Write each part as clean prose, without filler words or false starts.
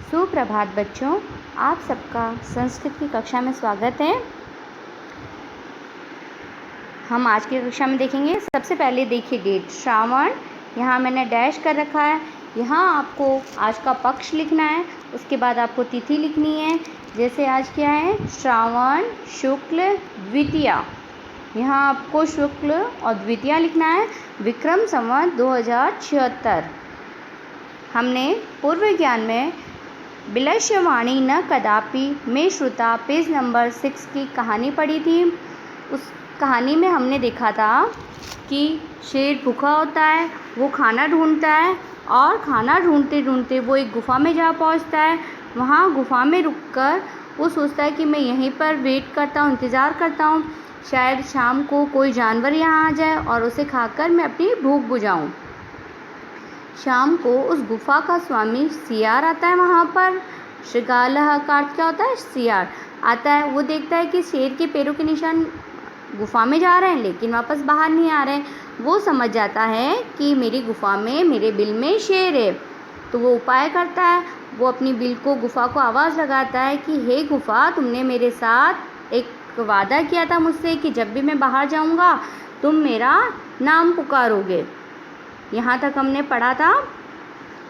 सुप्रभात बच्चों, आप सबका संस्कृत की कक्षा में स्वागत है। हम आज की कक्षा में देखेंगे। सबसे पहले देखिए डेट श्रावण, यहाँ मैंने डैश कर रखा है। यहाँ आपको आज का पक्ष लिखना है, उसके बाद आपको तिथि लिखनी है। जैसे आज क्या है, श्रावण शुक्ल द्वितीया, यहाँ आपको शुक्ल और द्वितीया लिखना है। विक्रम संवत 2076। हमने पूर्व ज्ञान में विलक्ष्यवाणी न कदापि में श्रुता पेज नंबर 6 की कहानी पढ़ी थी। उस कहानी में हमने देखा था कि शेर भूखा होता है, वो खाना ढूंढता है और खाना ढूंढते ढूंढते वो एक गुफ़ा में जा पहुंचता है। वहाँ गुफ़ा में रुककर वो सोचता है कि मैं यहीं पर वेट करता हूँ, इंतज़ार करता हूँ, शायद शाम को कोई जानवर यहाँ आ जाए और उसे खाकर मैं अपनी भूख बुझाऊँ। शाम को उस गुफ़ा का स्वामी सियार आता है। वहाँ पर श्रृगालः का अर्थ क्या होता है, सियार आता है। वो देखता है कि शेर के पैरों के निशान गुफ़ा में जा रहे हैं लेकिन वापस बाहर नहीं आ रहे हैं। वो समझ जाता है कि मेरी गुफ़ा में, मेरे बिल में शेर है। तो वो उपाय करता है, वो अपनी बिल को, गुफ़ा को आवाज़ लगाता है कि हे गुफ़ा, तुमने मेरे साथ एक वादा किया था मुझसे कि जब भी मैं बाहर जाऊँगा तुम मेरा नाम पुकारोगे। यहाँ तक हमने पढ़ा था।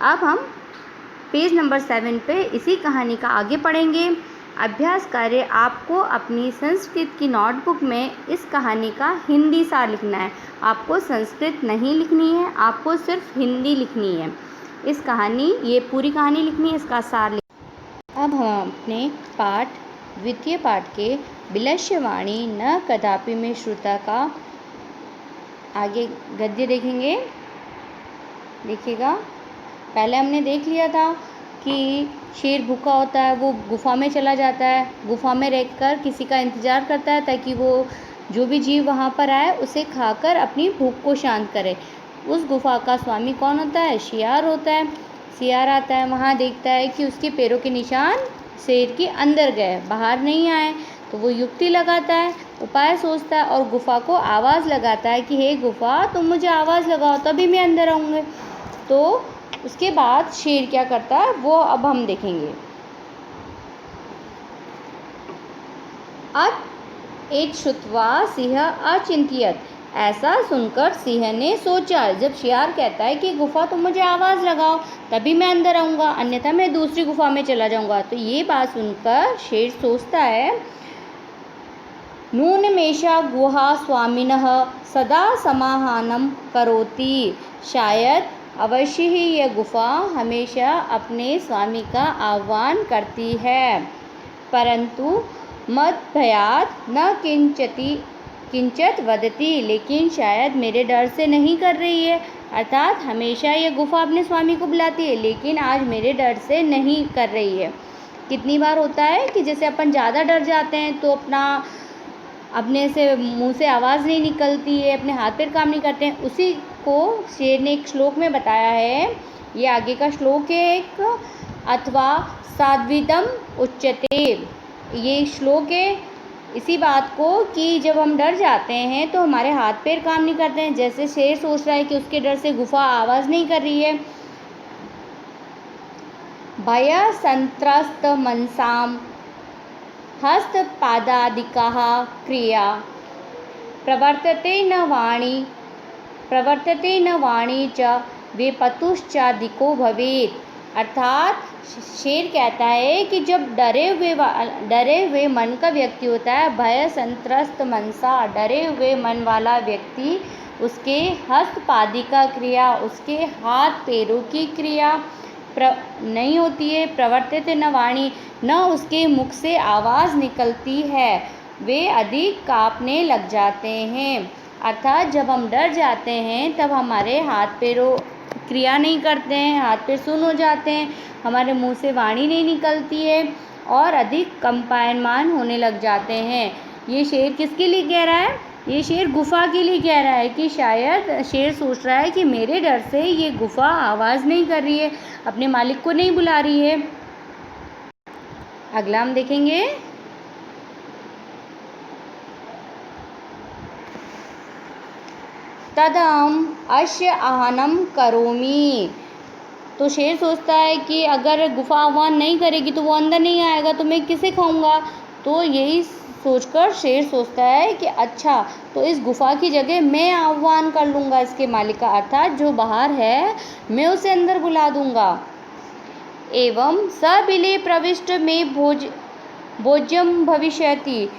अब हम पेज नंबर 7 पे इसी कहानी का आगे पढ़ेंगे। अभ्यास कार्य, आपको अपनी संस्कृत की नोटबुक में इस कहानी का हिंदी सार लिखना है। आपको संस्कृत नहीं लिखनी है, आपको सिर्फ हिंदी लिखनी है। इस कहानी, ये पूरी कहानी लिखनी है, इसका सार लिखना। अब हम अपने पाठ, द्वितीय पाठ के विलक्ष्यवाणी न कदापि में श्रुता का आगे गद्य देखेंगे। देखिएगा, पहले हमने देख लिया था कि शेर भूखा होता है, वो गुफ़ा में चला जाता है, गुफ़ा में रहकर किसी का इंतज़ार करता है ताकि वो जो भी जीव वहाँ पर आए उसे खाकर अपनी भूख को शांत करे। उस गुफ़ा का स्वामी कौन होता है, सियार होता है। सियार आता है, वहाँ देखता है कि उसके पैरों के निशान शेर के अंदर गए, बाहर नहीं आए। तो वो युक्ति लगाता है, उपाय सोचता है और गुफ़ा को आवाज़ लगाता है कि हे गुफ़ा, तुम मुझे आवाज़ लगाओ तभी मैं अंदर आऊँगा। तो उसके बाद शेर क्या करता है वो अब हम देखेंगे। एतच्छ्रुत्वा सिंह अचिंत्यत, ऐसा सुनकर सिंह ने सोचा। जब शेर कहता है कि गुफ़ा तुम मुझे आवाज़ लगाओ तभी मैं अंदर आऊँगा, अन्यथा मैं दूसरी गुफ़ा में चला जाऊँगा। तो ये बात सुनकर शेर सोचता है, नूनमेषा गुहा स्वामिनः सदा समाधानं करोति, शायद अवश्य ही यह गुफ़ा हमेशा अपने स्वामी का आह्वान करती है, परंतु मद भयात न किंचित वदति, लेकिन शायद मेरे डर से नहीं कर रही है। अर्थात हमेशा यह गुफ़ा अपने स्वामी को बुलाती है लेकिन आज मेरे डर से नहीं कर रही है। कितनी बार होता है कि जैसे अपन ज़्यादा डर जाते हैं तो अपने से मुंह से आवाज़ नहीं निकलती है, अपने हाथ पैर काम नहीं करते हैं। उसी को शेर ने एक श्लोक में बताया है। ये आगे का श्लोक है एक, अथवा साध्विदम उच्यते, ये श्लोक है इसी बात को कि जब हम डर जाते हैं तो हमारे हाथ पैर काम नहीं करते हैं। जैसे शेर सोच रहा है कि उसके डर से गुफ़ा आवाज़ नहीं कर रही है। भय संत्रस्त मनसाम हस्तपादादिकाः क्रिया प्रवर्तते न वाणी च वेपतुश्चादिको भवेत्। अर्थात शेर कहता है कि जब डरे हुए मन का व्यक्ति होता है, भय संत्रस्त मनसा, डरे हुए मन वाला व्यक्ति, उसके हस्तपादिका क्रिया, उसके हाथ पैरों की क्रिया नहीं होती है। प्रवर्तित न वाणी, न उसके मुख से आवाज़ निकलती है, वे अधिक काँपने लग जाते हैं। अर्थात जब हम डर जाते हैं तब हमारे हाथ पैरों क्रिया नहीं करते हैं, हाथ पैर सुन्न हो जाते हैं, हमारे मुंह से वाणी नहीं निकलती है और अधिक कंपायमान होने लग जाते हैं। ये शेर किसके लिए कह रहा है, ये शेर गुफ़ा के लिए कह रहा है कि शायद शेर सोच रहा है कि मेरे डर से ये गुफ़ा आवाज़ नहीं कर रही है, अपने मालिक को नहीं बुला रही है। अगला हम देखेंगे। तदहम् अस्य आहनं करोमि, तो शेर सोचता है कि अगर गुफा आह्वान नहीं करेगी तो वो अंदर नहीं आएगा, तो मैं किसे खाऊंगा। तो यही सोचकर शेर सोचता है कि अच्छा, तो इस गुफा की जगह मैं आह्वान कर लूँगा इसके मालिक का, अर्थात जो बाहर है मैं उसे अंदर बुला दूँगा। एवं स बिले प्रविष्ट में भोज्यम भविष्यति,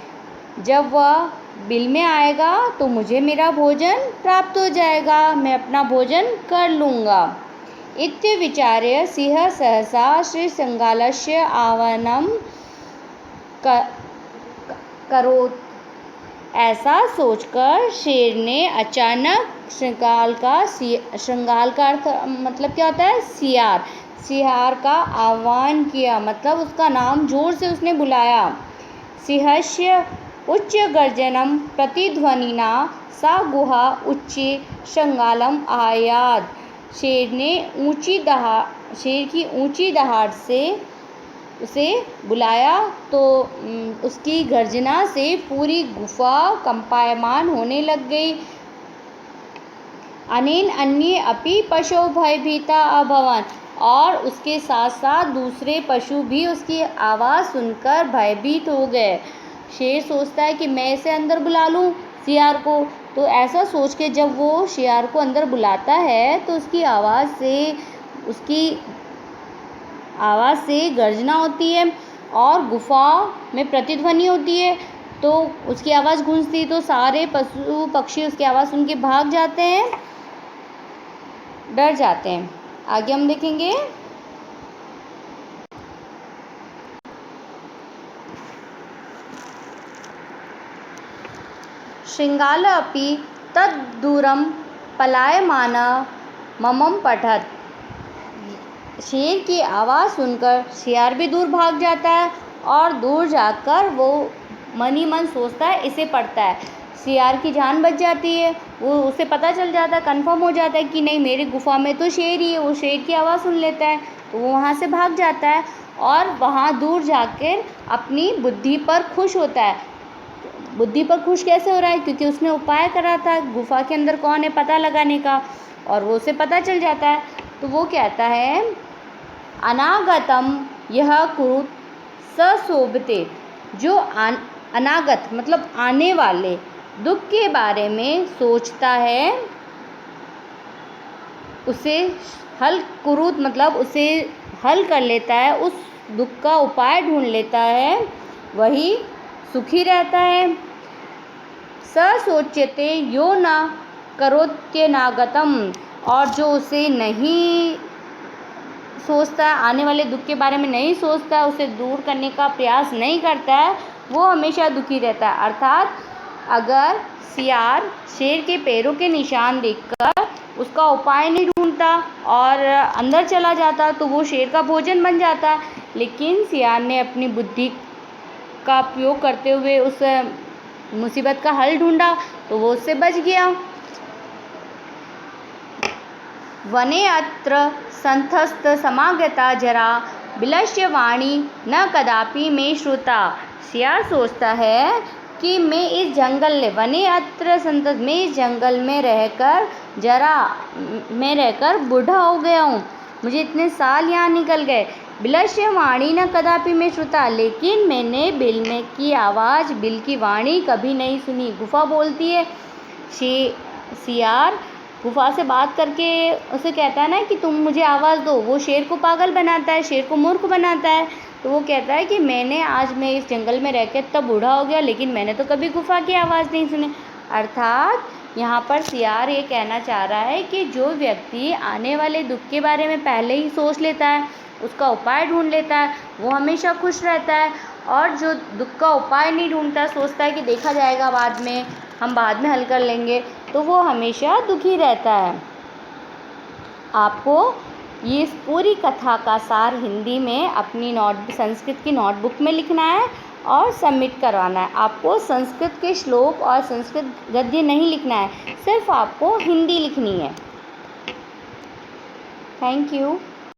जब वह बिल में आएगा तो मुझे मेरा भोजन प्राप्त हो जाएगा, मैं अपना भोजन कर लूँगा। इत्य विचार्य सिंह सहसा श्रीशृंगालस्य आह्वानं करोत्। ऐसा सोचकर शेर ने अचानक श्रृंगाल का अर्थ मतलब क्या होता है, सियार का आह्वान किया, मतलब उसका नाम जोर से उसने बुलाया। सिंहस्य उच्च गर्जनम प्रतिध्वनिना सा गुहा उच्चे श्रृंगालम आयात। शेर की ऊंची दहाड़ से उसे बुलाया तो उसकी गर्जना से पूरी गुफा कंपायमान होने लग गई। अनेन अन्ये अपि पशु भयभीता अभवन्, और उसके साथ साथ दूसरे पशु भी उसकी आवाज़ सुनकर भयभीत हो गए। शेर सोचता है कि मैं इसे अंदर बुला लूँ सियार को, तो ऐसा सोच के जब वो सियार को अंदर बुलाता है तो उसकी आवाज़ से गर्जना होती है और गुफा में प्रतिध्वनि होती है, तो उसकी आवाज़ गूंजती, तो सारे पशु पक्षी उसकी आवाज़ सुन के भाग जाते हैं, डर जाते हैं। आगे हम देखेंगे। श्रृंगाल अपि तद्दूरं पलायमान ममं पठत्। शेर की आवाज़ सुनकर सियार भी दूर भाग जाता है और दूर जाकर वो मन ही मन सोचता है, इसे पढ़ता है। सियार की जान बच जाती है, वो उसे पता चल जाता है, कंफर्म हो जाता है कि नहीं मेरी गुफा में तो शेर ही है। वो शेर की आवाज़ सुन लेता है तो वो वहाँ से भाग जाता है और वहाँ दूर जाकर अपनी बुद्धि पर खुश होता है। बुद्धि पर खुश कैसे हो रहा है, क्योंकि उसने उपाय करा था गुफा के अंदर कौन है पता लगाने का, और वो उसे पता चल जाता है। तो वो कहता है अनागतम यह कुरुत सशोभते, जो अनागत मतलब आने वाले दुख के बारे में सोचता है उसे हल कुरुत मतलब उसे हल कर लेता है, उस दुख का उपाय ढूंढ लेता है, वही सुखी रहता है। स सोच्यते यो न करोत्यनागतम, और जो उसे नहीं सोचता है, आने वाले दुख के बारे में नहीं सोचता है, उसे दूर करने का प्रयास नहीं करता है, वो हमेशा दुखी रहता है। अर्थात अगर सियार शेर के पैरों के निशान देखकर उसका उपाय नहीं ढूंढता और अंदर चला जाता तो वो शेर का भोजन बन जाता, लेकिन सियार ने अपनी बुद्धि का उपयोग करते हुए उस मुसीबत का हल ढूंढा तो वो उससे बच गया। वने अत्र संथस्त समागता जरा विलस्य वाणी न कदापि में श्रुता। सियार सोचता है कि मैं इस जंगल में रहकर बूढ़ा हो गया हूँ, मुझे इतने साल यहाँ निकल गए। विलस्य वाणी न कदापि में श्रुता, लेकिन मैंने बिल में की आवाज़, बिल की वाणी कभी नहीं सुनी। गुफा बोलती है, सियार गुफा से बात करके उसे कहता है ना कि तुम मुझे आवाज़ दो, वो शेर को पागल बनाता है, शेर को मूर्ख बनाता है। तो वो कहता है कि आज मैं इस जंगल में रहकर तब बूढ़ा हो गया, लेकिन मैंने तो कभी गुफा की आवाज़ नहीं सुनी। अर्थात यहाँ पर सियार ये कहना चाह रहा है कि जो व्यक्ति आने वाले दुख के बारे में पहले ही सोच लेता है, उसका उपाय ढूंढ लेता है, वो हमेशा खुश रहता है। और जो दुख का उपाय नहीं ढूंढता, सोचता है कि देखा जाएगा बाद में, हम बाद में हल कर लेंगे, तो वो हमेशा दुखी रहता है। आपको ये इस पूरी कथा का सार हिंदी में अपनी संस्कृत की नोटबुक में लिखना है और सबमिट करवाना है। आपको संस्कृत के श्लोक और संस्कृत गद्य नहीं लिखना है, सिर्फ आपको हिंदी लिखनी है। Thank you.